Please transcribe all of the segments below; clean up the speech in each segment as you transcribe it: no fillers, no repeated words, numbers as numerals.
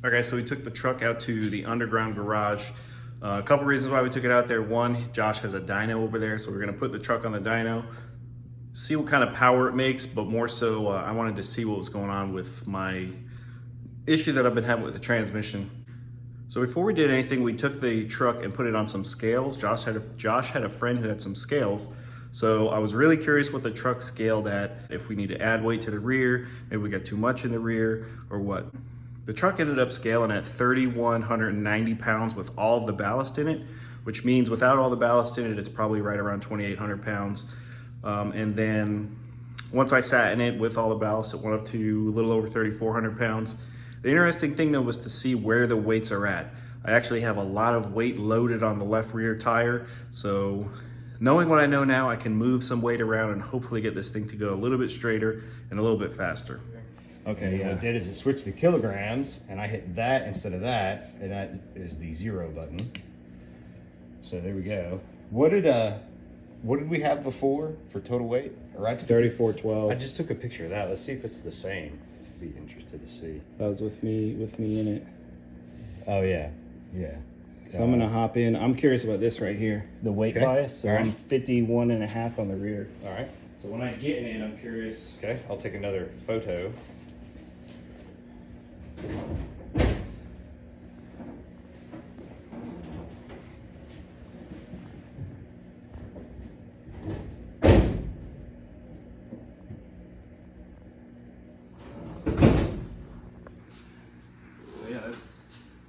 Okay, so we took the truck out to the underground garage. A couple reasons why we took it out there. One, Josh has a dyno over there, so we're gonna put the truck on the dyno, see what kind of power it makes, but more so, I wanted to see what was going on with my issue that I've been having with the transmission. So before we did anything, we took the truck and put it on some scales. Josh had a friend who had some scales. So I was really curious what the truck scaled at, if we need to add weight to the rear, maybe we got too much in the rear or what. The truck ended up scaling at 3,190 pounds with all of the ballast in it, which means without all the ballast in it, it's probably right around 2,800 pounds. And then once I sat in it with all the ballast, it went up to a little over 3,400 pounds. The interesting thing though was to see where the weights are at. I actually have a lot of weight loaded on the left rear tire, so knowing what I know now, I can move some weight around and hopefully get this thing to go a little bit straighter and a little bit faster. Okay, yeah. What it did is it switched to kilograms, and I hit that instead of that, and that is the 0 button. So there we go. What did we have before for total weight? Or I took 3412. I just took a picture of that. Let's see if it's the same. Be interested to see. That was with me in it. Oh yeah, yeah. So I'm gonna hop in. I'm curious about this right here, the weight bias. So I'm 51.5 on the rear. All right. So when I get in it, I'm curious. Okay, I'll take another photo.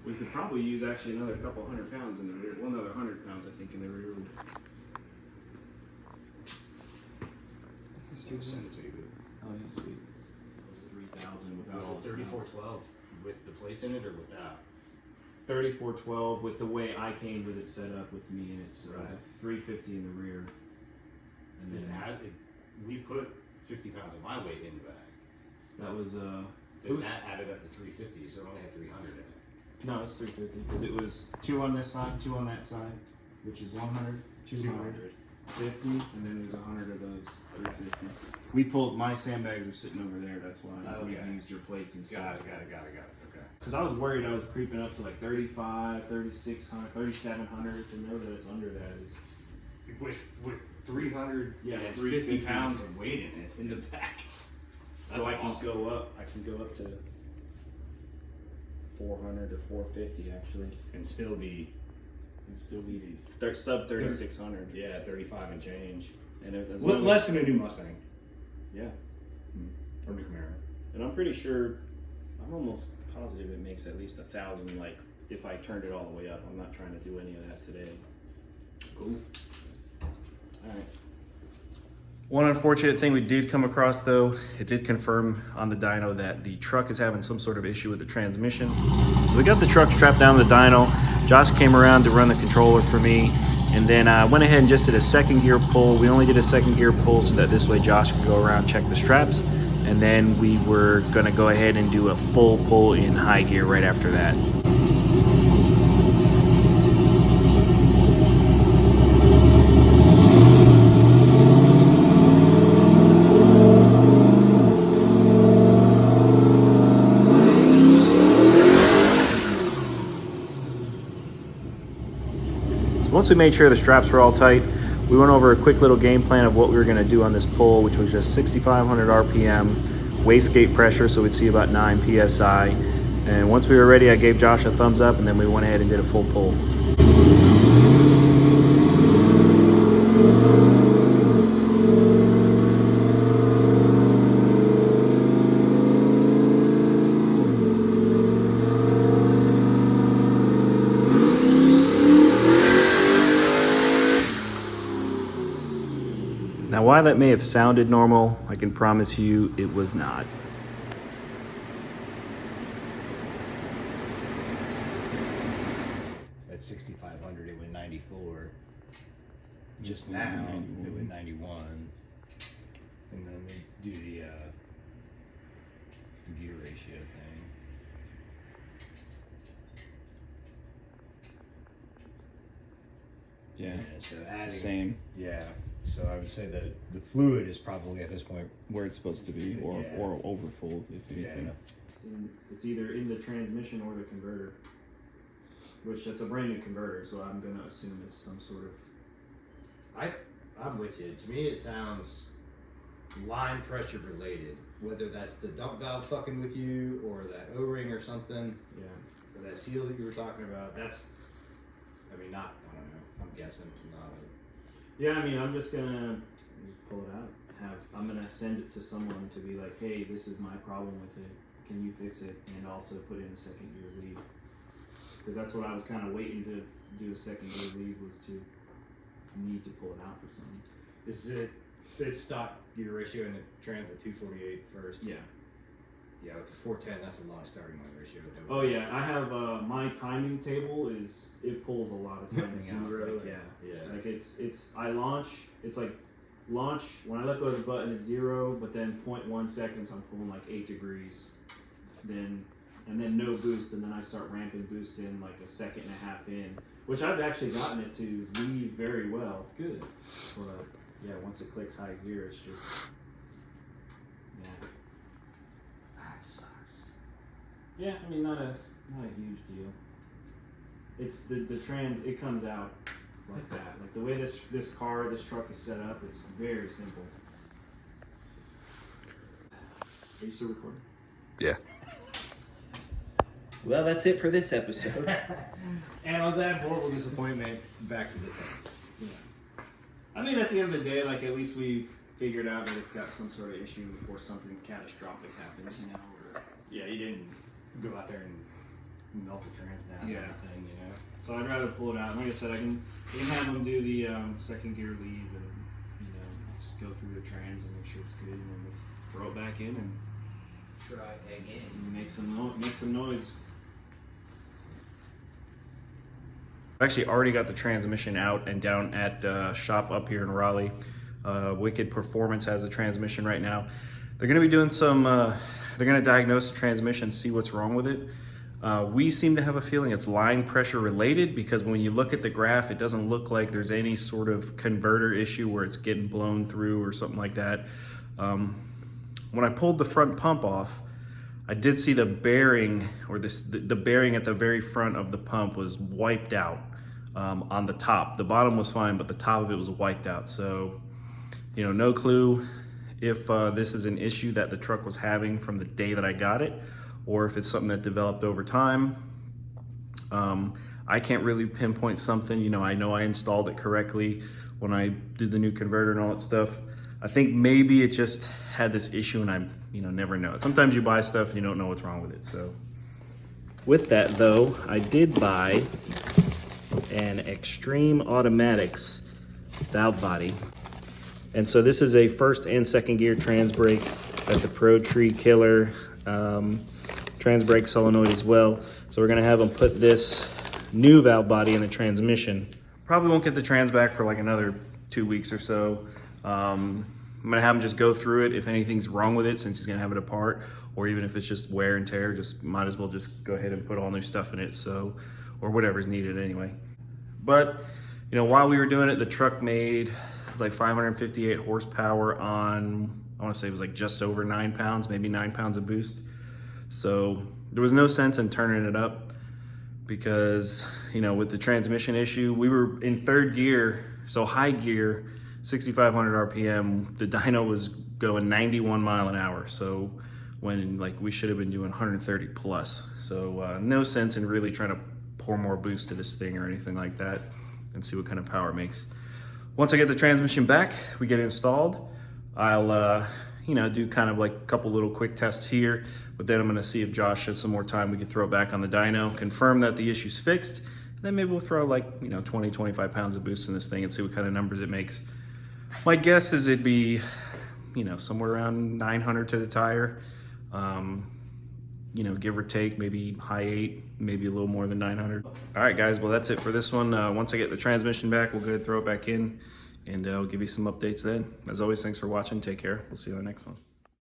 We could probably use actually another couple 100 pounds in the rear. Well, another 100 pounds, I think, in the rear. Send it to you. Oh, yeah, sweet. It was 3,000 without all Was it 3412 with the plates in it or without? 3412 with the way I came with it set up with me in it. So Right. 350 in the rear. And then we put 50 pounds of my weight in the bag. that was That added up to 350, so it only had 300 in it. no, it's 350 because it was 2 on this side, 2 on that side, which is 100, 200, 50, and then there's 100 of those, 350. We pulled, my sandbags are sitting over there, that's why we used your plates and stuff. Got it. Okay. Because I was worried I was creeping up to like 35, 3,600, 3,700 to know that it's under that is... With 300 Yeah, and 350 50 pounds of weight in it in the back. So I can go up to 400 or 450 actually. And still be sub 3,600. Yeah, 35 and change. And it's Less than a new Mustang. Yeah. Or new Camaro. And I'm pretty sure, I'm almost positive it makes at least 1,000, like if I turned it all the way up. I'm not trying to do any of that today. Cool. All right. One unfortunate thing we did come across though, it did confirm on the dyno that the truck is having some sort of issue with the transmission. So we got the truck strapped down to the dyno. Josh came around to run the controller for me, and then I went ahead and just did a second gear pull. We only did a second gear pull so that this way Josh could go around, check the straps, and then we were gonna go ahead and do a full pull in high gear right after that. Once we made sure the straps were all tight, we went over a quick little game plan of what we were going to do on this pull, which was just 6,500 RPM, wastegate pressure, so we'd see about 9 PSI. And once we were ready, I gave Josh a thumbs up, and then we went ahead and did a full pull. Now, while that may have sounded normal, I can promise you it was not. At 6,500, it went 94. Just now, it went 91. And then they do the gear ratio thing. Yeah, so adding, same. Yeah, so I would say that the fluid is probably at this point Where it's supposed to be, or overfull, if anything. Yeah. it's either in the transmission or the converter, which that's a brand new converter, so I'm gonna assume it's some sort of. I'm with you. To me, it sounds line pressure related. Whether that's the dump valve fucking with you, or that O-ring or something, or that seal that you were talking about. That's, I mean, not. I don't know. I'm guessing. Yeah, I mean, I'm just gonna just pull it out. I'm gonna send it to someone to be like, hey, this is my problem with it. Can you fix it? And also put in a second gear lead. Because that's what I was kind of waiting to do. A second gear lead was to need to pull it out for something. Is it? It's stock gear ratio and the trans at 248 first. Yeah. Yeah, with the 410, that's a lot of starting line ratio. Oh yeah, I have my timing table is it pulls a lot of times zero. Yeah. Like it's I launch. It's like launch when I let go of the button it's 0, but then 0.1 seconds I'm pulling like 8 degrees. Then no boost, and then I start ramping boost in like a second and a half in, which I've actually gotten it to leave very well. Good. But yeah, once it clicks high gear, it's just That sucks. yeah. I mean, not a huge deal. It's the trans. It comes out like that. Like the way this truck is set up, it's very simple. Are you still recording? Yeah. Well, that's it for this episode. And on that horrible disappointment, back to the tank. Yeah. I mean, at the end of the day, like at least we've figured out that it's got some sort of issue before something catastrophic happens, you know. Yeah, you didn't go out there and melt the trans down Yeah. or anything, you know. So I'd rather pull it out. Like I said, we can have them do the second gear lead and just go through the trans and make sure it's good, and then we'll throw it back in and Try again. make some noise. I've actually already got the transmission out and down at shop up here in Raleigh. Wicked Performance has a transmission right now. They're going to be doing some, they're going to diagnose the transmission, see what's wrong with it. We seem to have a feeling it's line pressure related, because when you look at the graph, it doesn't look like there's any sort of converter issue where it's getting blown through or something like that. When I pulled the front pump off, I did see the bearing, or the bearing at the very front of the pump was wiped out on the top. The bottom was fine, but the top of it was wiped out. So, no clue if this is an issue that the truck was having from the day that I got it, or if it's something that developed over time. I can't really pinpoint something. I know I installed it correctly when I did the new converter and all that stuff. I think maybe it just had this issue, and I never know. Sometimes you buy stuff and you don't know what's wrong with it. So with that though, I did buy an Extreme Automatics valve body. And so this is a first and second gear trans brake. Got the Pro Tree Killer trans brake solenoid as well. So we're gonna have them put this new valve body in the transmission. Probably won't get the trans back for like another 2 weeks or so. I'm gonna have him just go through it. If anything's wrong with it, since he's gonna have it apart, or even if it's just wear and tear, just might as well just go ahead and put all new stuff in it. So, or whatever's needed anyway. But while we were doing it, the truck made, it's like 558 horsepower on, I want to say it was like just over 9 pounds, maybe 9 pounds of boost. So there was no sense in turning it up, because with the transmission issue, we were in third gear, so high gear, 6,500 RPM. The dyno was going 91 mile an hour. So when we should have been doing 130 plus. So no sense in really trying to pour more boost to this thing or anything like that, and see what kind of power it makes. Once I get the transmission back, we get it installed, I'll do kind of like a couple little quick tests here, but then I'm gonna see if Josh has some more time, we can throw it back on the dyno, confirm that the issue's fixed, and then maybe we'll throw 20, 25 pounds of boost in this thing and see what kind of numbers it makes. My guess is it'd be, somewhere around 900 to the tire. Give or take, maybe high 8, maybe a little more than 900. All right, guys, well, that's it for this one. Once I get the transmission back, we'll go ahead and throw it back in, and I'll give you some updates then. As always, thanks for watching. Take care. We'll see you on the next one.